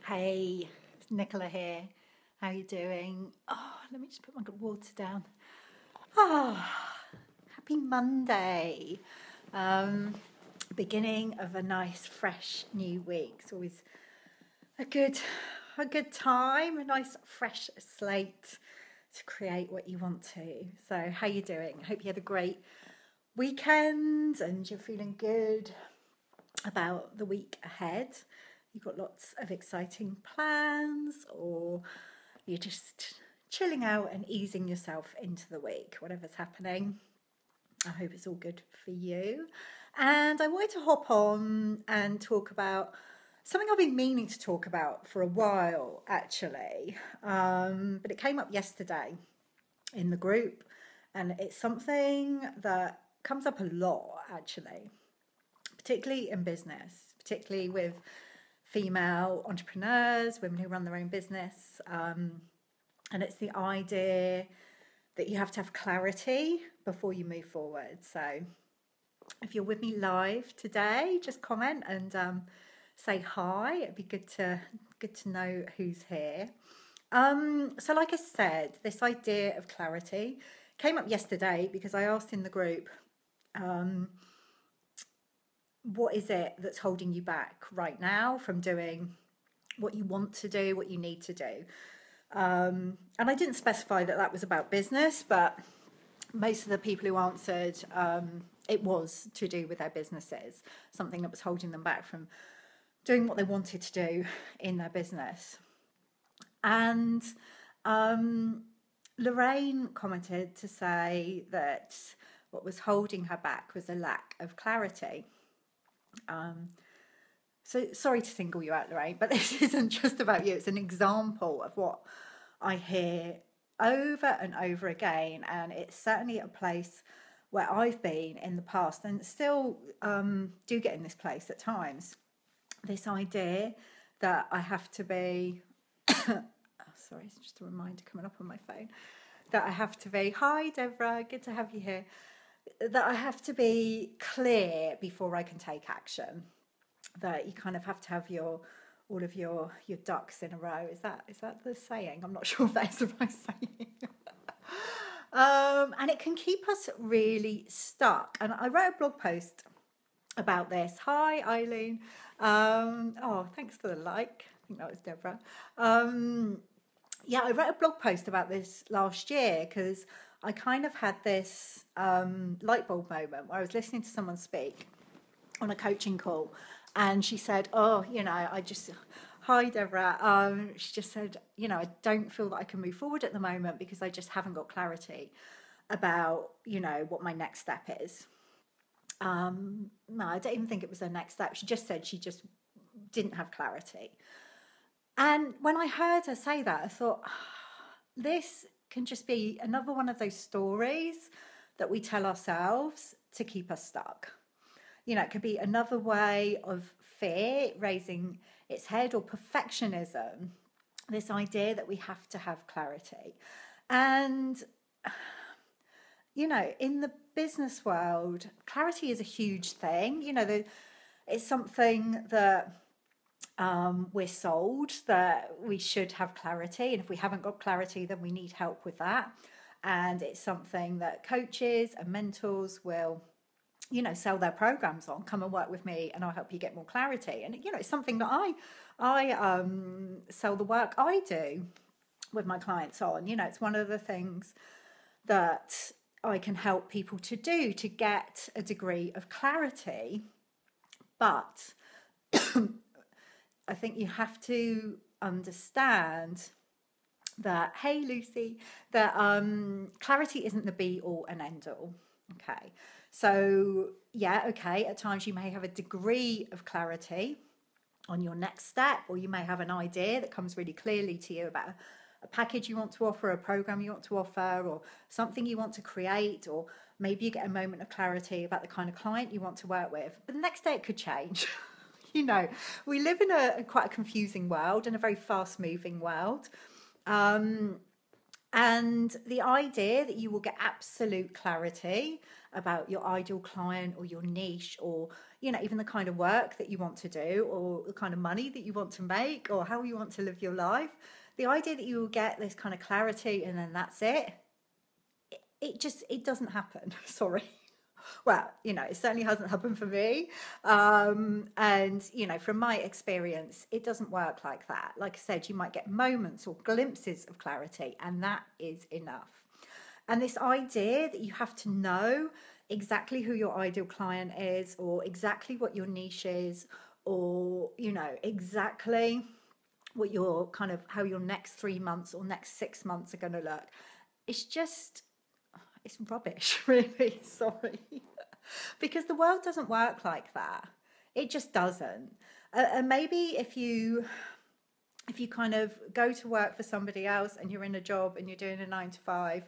Hey, it's Nicola here. How you doing? Oh, let me just put my water down. Happy Monday. Um, Beginning of a nice, fresh new week. It's always a good time, a nice fresh slate to create what you want to. So, how you doing? Hope you had a great weekend and you're feeling good about the week ahead. You've got lots of exciting plans, or you're just chilling out and easing yourself into the week, whatever's happening. I hope it's all good for you. And I wanted to hop on and talk about something I've been meaning to talk about for a while, actually. But it came up yesterday in the group, and it's something that comes up a lot, actually, particularly in business, particularly with female entrepreneurs, women who run their own business. And it's the idea that you have to have clarity before you move forward. So if you're with me live today, just comment and say hi. It'd be good to know who's here. So like I said, this idea of clarity came up yesterday because I asked in the group, what is it that's holding you back right now from doing what you want to do, what you need to do? And I didn't specify that was about business, but most of the people who answered, it was to do with their businesses, something that was holding them back from doing what they wanted to do in their business. And Lorraine commented to say that what was holding her back was a lack of clarity. So sorry to single you out, Lorraine, but this isn't just about you. It's an example of what I hear over and over again, and it's certainly a place where I've been in the past and still do get in this place at times. This idea that I have to be, oh, sorry, it's just a reminder coming up on my phone, that I have to be, hi Deborah, good to have you here, that I have to be clear before I can take action, that you kind of have to have all of your ducks in a row. Is that the saying? I'm not sure if that is the right saying. And it can keep us really stuck. And I wrote a blog post about this. Hi, Eileen. Oh, thanks for the like. I think that was Deborah. Yeah, I wrote a blog post about this last year because I kind of had this light bulb moment where I was listening to someone speak on a coaching call, and she said, oh, hi Deborah, she just said, I don't feel that I can move forward at the moment because I just haven't got clarity about, what my next step is. No, I don't even think it was her next step. She just said she just didn't have clarity. And when I heard her say that, I thought, this can just be another one of those stories that we tell ourselves to keep us stuck. It could be another way of fear raising its head, or perfectionism, this idea that we have to have clarity. And, in the business world, clarity is a huge thing. It's something that we're sold that we should have clarity. And if we haven't got clarity, then we need help with that. And it's something that coaches and mentors will sell their programs on. Come and work with me and I'll help you get more clarity. And, it's something that I sell the work I do with my clients on. It's one of the things that I can help people to do to get a degree of clarity. But I think you have to understand that, hey, Lucy, that clarity isn't the be all and end all. Okay. So, yeah, okay, at times you may have a degree of clarity on your next step, or you may have an idea that comes really clearly to you about a package you want to offer, a program you want to offer, or something you want to create, or maybe you get a moment of clarity about the kind of client you want to work with. But the next day it could change. We live in quite a confusing world and a very fast-moving world. And the idea that you will get absolute clarity about your ideal client or your niche, or even the kind of work that you want to do, or the kind of money that you want to make, or how you want to live your life, the idea that you will get this kind of clarity and then that's it doesn't happen. Sorry. Well, it certainly hasn't happened for me. And, from my experience, it doesn't work like that. Like I said, you might get moments or glimpses of clarity, and that is enough. And this idea that you have to know exactly who your ideal client is, or exactly what your niche is, or, exactly what your kind of how your next 3 months or next 6 months are going to look. It's rubbish, really. Sorry. Because the world doesn't work like that. It just doesn't. And maybe if you kind of go to work for somebody else and you're in a job and you're doing a 9 to 5,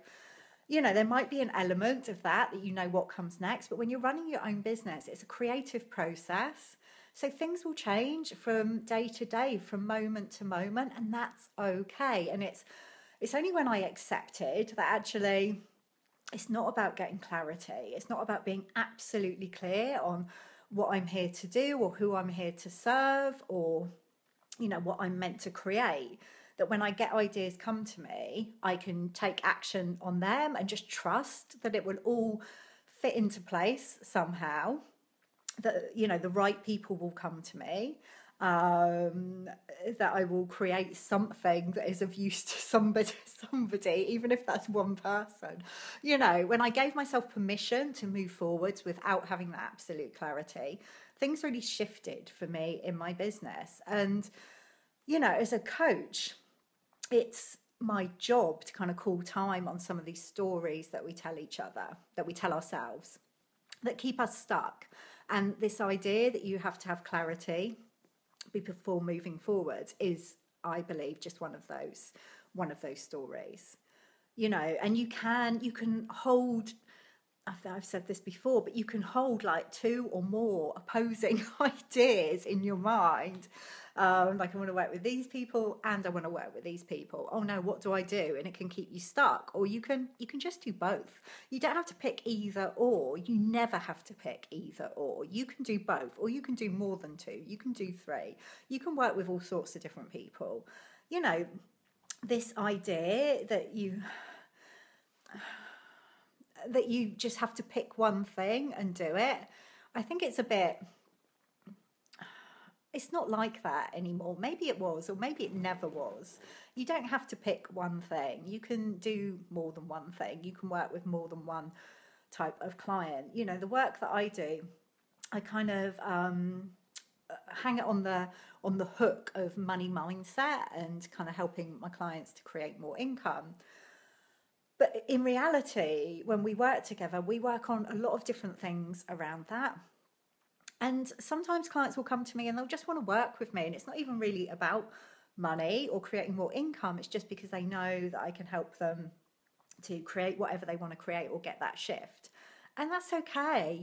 there might be an element of that you know what comes next. But when you're running your own business, it's a creative process. So things will change from day to day, from moment to moment, and that's okay. And it's only when I accepted that actually it's not about getting clarity. It's not about being absolutely clear on what I'm here to do or who I'm here to serve, or what I'm meant to create. That when I get ideas come to me, I can take action on them and just trust that it will all fit into place somehow, that the right people will come to me, that I will create something that is of use to somebody, even if that's one person. When I gave myself permission to move forwards without having that absolute clarity, things really shifted for me in my business. And as a coach, it's my job to kind of call time on some of these stories that we tell each other, that we tell ourselves, that keep us stuck. And this idea that you have to have clarity before moving forward is, I believe, just one of those stories. And you can hold, I've said this before, but you can hold like 2 or more opposing ideas in your mind. Like, I want to work with these people and I want to work with these people. Oh no, what do I do? And it can keep you stuck. Or you can just do both. You don't have to pick either or. You never have to pick either or. You can do both, or you can do more than 2. You can do 3. You can work with all sorts of different people. This idea that you just have to pick one thing and do it, I think it's not like that anymore. Maybe it was, or maybe it never was. You don't have to pick one thing. You can do more than one thing. You can work with more than one type of client. The work that I do, I kind of hang it on the hook of money mindset and kind of helping my clients to create more income. But in reality, when we work together, we work on a lot of different things around that. And sometimes clients will come to me and they'll just want to work with me. And it's not even really about money or creating more income. It's just because they know that I can help them to create whatever they want to create or get that shift. And that's okay.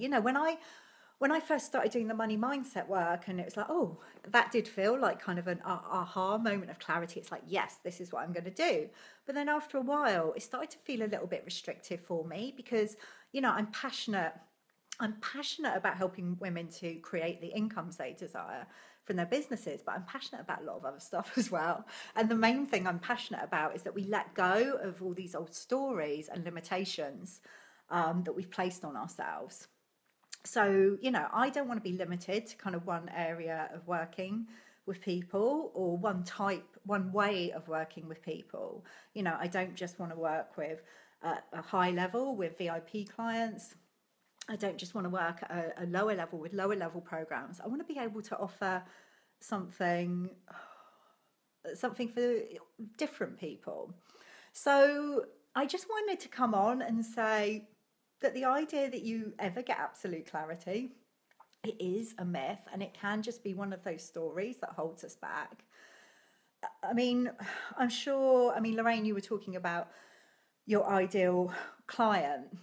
When I first started doing the money mindset work, and it was like, oh, that did feel like kind of an aha moment of clarity. It's like, yes, this is what I'm going to do. But then after a while, it started to feel a little bit restrictive for me because, I'm passionate about helping women to create the incomes they desire from their businesses, but I'm passionate about a lot of other stuff as well. And the main thing I'm passionate about is that we let go of all these old stories and limitations that we've placed on ourselves. So, I don't want to be limited to kind of one area of working with people or one way of working with people. I don't just want to work with a high level with VIP clients. I don't just want to work at a lower level with lower level programs. I want to be able to offer something for different people. So I just wanted to come on and say that the idea that you ever get absolute clarity, it is a myth, and it can just be one of those stories that holds us back. I mean, Lorraine, you were talking about your ideal client.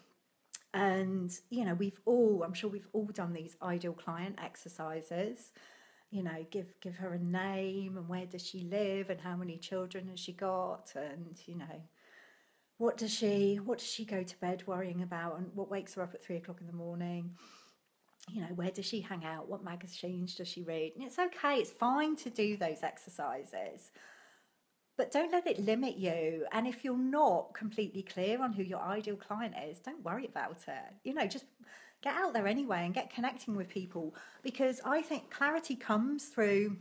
And, I'm sure we've all done these ideal client exercises. Give her a name and where does she live and how many children has she got, and, what does she go to bed worrying about, and what wakes her up at 3 o'clock in the morning? Where does she hang out? What magazines does she read? And it's okay, it's fine to do those exercises, but don't let it limit you. And if you're not completely clear on who your ideal client is, don't worry about it. Just get out there anyway and get connecting with people, because I think clarity comes through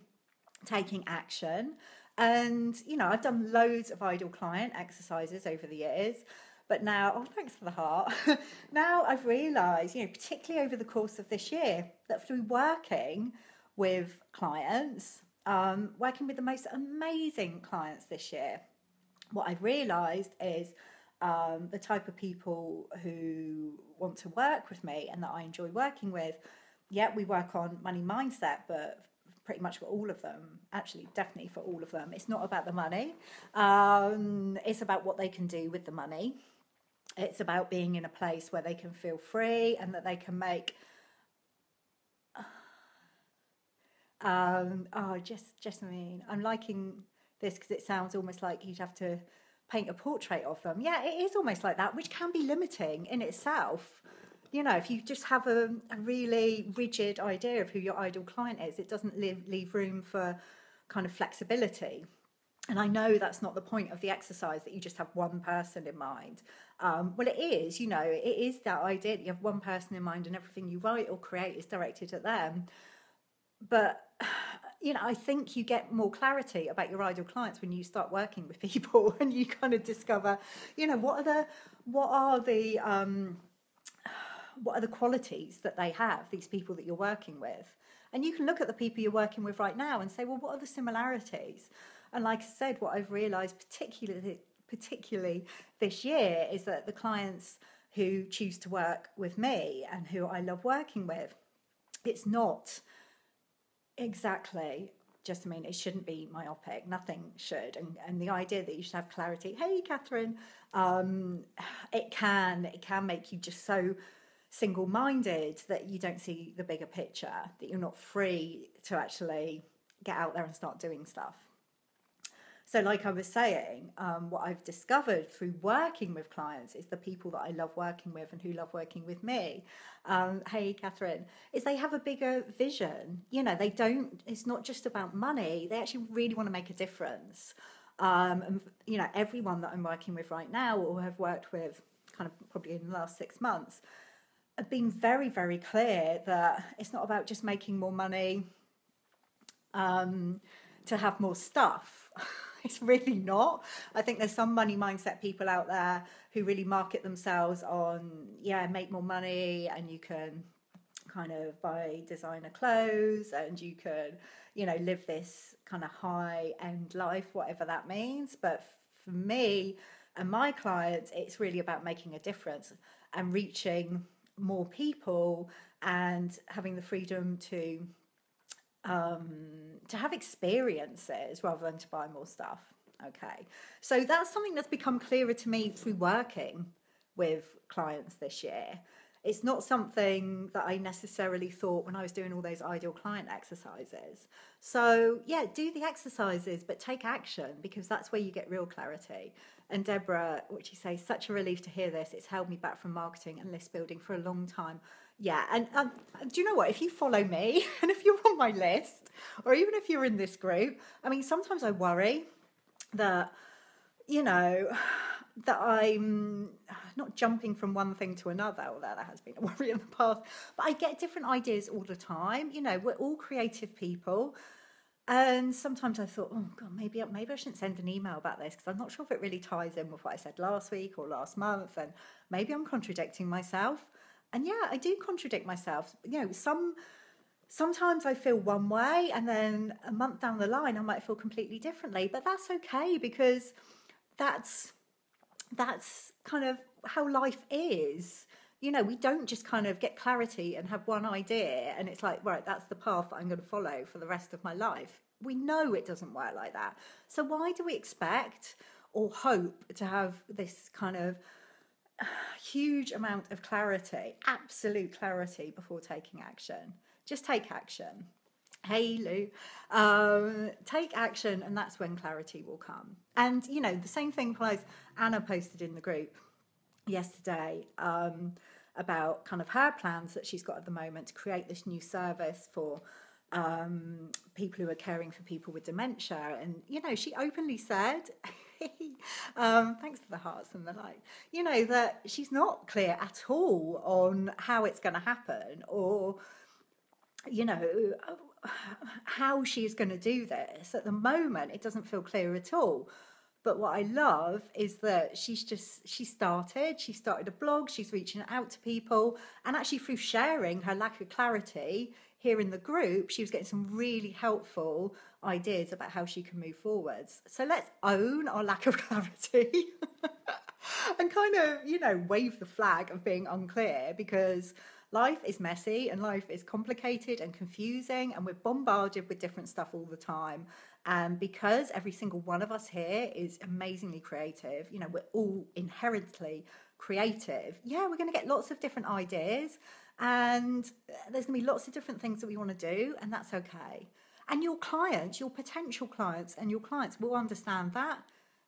taking action. And I've done loads of ideal client exercises over the years, but now, oh, thanks for the heart. Now I've realised, particularly over the course of this year, that through working with clients, working with the most amazing clients this year, what I've realised is the type of people who want to work with me and that I enjoy working with. Yeah, we work on money mindset, but pretty much for all of them, actually, definitely for all of them, it's not about the money. It's about what they can do with the money. It's about being in a place where they can feel free and that they can make I'm liking this because it sounds almost like you'd have to paint a portrait of them. Yeah, it is almost like that, which can be limiting in itself. If you just have a really rigid idea of who your ideal client is, it doesn't leave room for kind of flexibility. And I know that's not the point of the exercise, that you just have one person in mind. Well, it is, it is that idea that you have one person in mind and everything you write or create is directed at them. But I think you get more clarity about your ideal clients when you start working with people and you kind of discover, what are the qualities that they have, these people that you're working with. And you can look at the people you're working with right now and say, well, what are the similarities? And like I said, what I've realised particularly this year is that the clients who choose to work with me and who I love working with, it's not exactly it shouldn't be myopic. Nothing should. And the idea that you should have clarity. Hey, Catherine, it can make you just so single-minded that you don't see the bigger picture, that you're not free to actually get out there and start doing stuff. So like I was saying, what I've discovered through working with clients is the people that I love working with and who love working with me, hey Catherine, is they have a bigger vision. It's not just about money. They actually really want to make a difference. And everyone that I'm working with right now, or have worked with kind of probably in the last 6 months, have been very, very clear that it's not about just making more money to have more stuff. It's really not. I think there's some money mindset people out there who really market themselves on, make more money, and you can kind of buy designer clothes, and you can, live this kind of high-end life, whatever that means. But for me and my clients, it's really about making a difference and reaching more people and having the freedom to have experiences rather than to buy more stuff. Okay, so that's something that's become clearer to me through working with clients this year. It's not something that I necessarily thought when I was doing all those ideal client exercises. So yeah, do the exercises, but take action, because that's where you get real clarity. And Deborah, what you say, such a relief to hear this. It's held me back from marketing and list building for a long time. Yeah, and do you know what? If you follow me and if you're on my list, or even if you're in this group, I mean, sometimes I worry that, that I'm not jumping from one thing to another, although that has been a worry in the past, but I get different ideas all the time. We're all creative people. And sometimes I thought, oh God, maybe I shouldn't send an email about this, because I'm not sure if it really ties in with what I said last week or last month, and maybe I'm contradicting myself. And yeah, I do contradict myself. Sometimes I feel one way, and then a month down the line I might feel completely differently. But that's okay, because that's kind of how life is. We don't just kind of get clarity and have one idea and it's like, right, that's the path that I'm going to follow for the rest of my life. We know it doesn't work like that. So why do we expect or hope to have this kind of huge amount of clarity, absolute clarity, before taking action? Just take action. Hey Lou, take action, and that's when clarity will come. And you know, the same thing applies. Anna posted in the group yesterday about kind of her plans that she's got at the moment to create this new service for people who are caring for people with dementia. And you know, she openly said, thanks for the hearts and the like, you know, that she's not clear at all on how it's going to happen, or you know, how she's going to do this. At the moment, it doesn't feel clear at all. But what I love is that she started a blog, she's reaching out to people, and actually through sharing her lack of clarity here in the group, she was getting some really helpful ideas about how she can move forwards. So let's own our lack of clarity and kind of, you know, wave the flag of being unclear, because life is messy and life is complicated and confusing, and we're bombarded with different stuff all the time. And because every single one of us here is amazingly creative, you know, we're all inherently creative. Yeah, we're going to get lots of different ideas, and there's going to be lots of different things that we want to do, and that's okay. And your clients, your potential clients and your clients will understand that.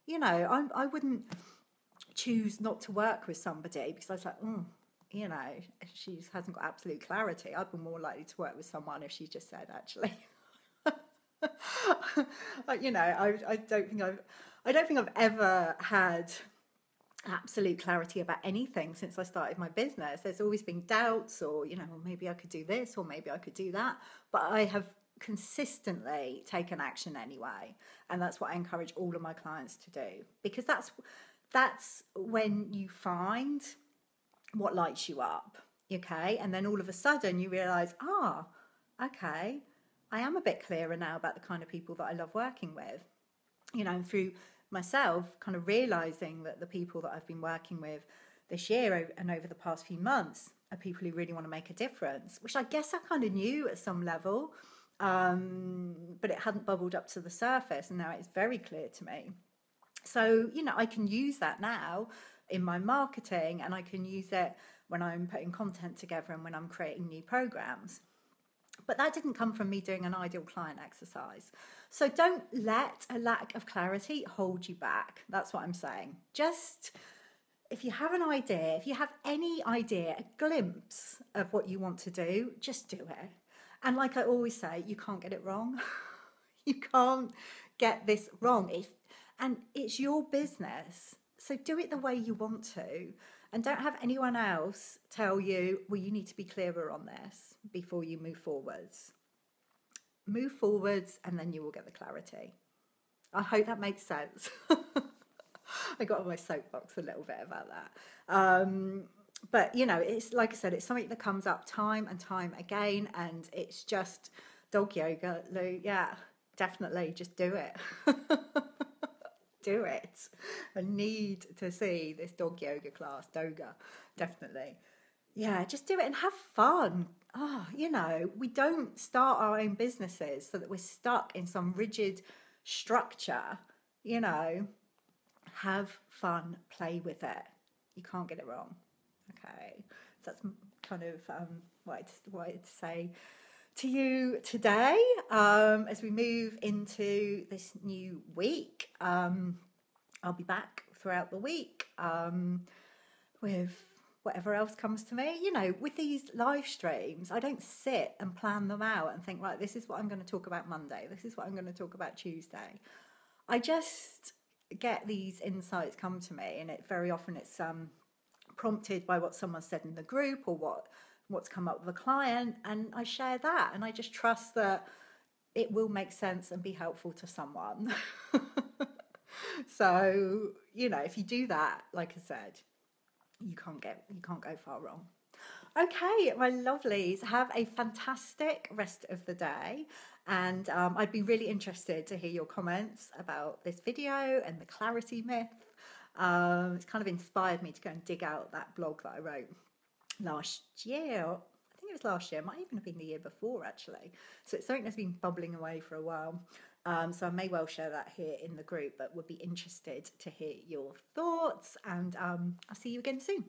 You know, I wouldn't choose not to work with somebody because I was like, you know, she hasn't got absolute clarity. I'd be more likely to work with someone if she just said, actually, you know, I don't think I've ever had absolute clarity about anything since I started my business. There's always been doubts, or you know, well, maybe I could do this or maybe I could do that, but I have consistently taken action anyway, and that's what I encourage all of my clients to do, because that's when you find what lights you up, okay? And then all of a sudden you realize, okay, I am a bit clearer now about the kind of people that I love working with, you know, and through myself kind of realizing that the people that I've been working with this year and over the past few months are people who really want to make a difference, which I guess I kind of knew at some level, but it hadn't bubbled up to the surface, and now it's very clear to me. So, you know, I can use that now in my marketing, and I can use it when I'm putting content together and when I'm creating new programs. But that didn't come from me doing an ideal client exercise. So don't let a lack of clarity hold you back. That's what I'm saying. Just, if you have an idea, if you have any idea, a glimpse of what you want to do, just do it. And like I always say, you can't get it wrong. You can't get this wrong. And it's your business. So do it the way you want to. And don't have anyone else tell you, well, you need to be clearer on this before you move forwards. Move forwards, and then you will get the clarity. I hope that makes sense. I got on my soapbox a little bit about that. But, you know, it's like I said, it's something that comes up time and time again, and it's just dog yoga, Lou. Yeah, definitely, just do it. Do it. I need to see this dog yoga class, doga, definitely. Yeah, just do it and have fun. You know, we don't start our own businesses so that we're stuck in some rigid structure. You know, have fun, play with it. You can't get it wrong. Okay, so that's kind of what I wanted to say to you today, as we move into this new week. I'll be back throughout the week with whatever else comes to me. You know, with these live streams, I don't sit and plan them out and think, right, this is what I'm going to talk about Monday, this is what I'm going to talk about Tuesday. I just get these insights come to me, and very often it's prompted by what someone said in the group, or what's come up with a client, and I share that, and I just trust that it will make sense and be helpful to someone. So, you know, if you do that, like I said, you can't go far wrong. Okay, my lovelies, have a fantastic rest of the day, and I'd be really interested to hear your comments about this video and the clarity myth. It's kind of inspired me to go and dig out that blog that I wrote last year. I think it was last year, might even have been the year before actually. So it's something that's been bubbling away for a while. So I may well share that here in the group, but would be interested to hear your thoughts, and I'll see you again soon.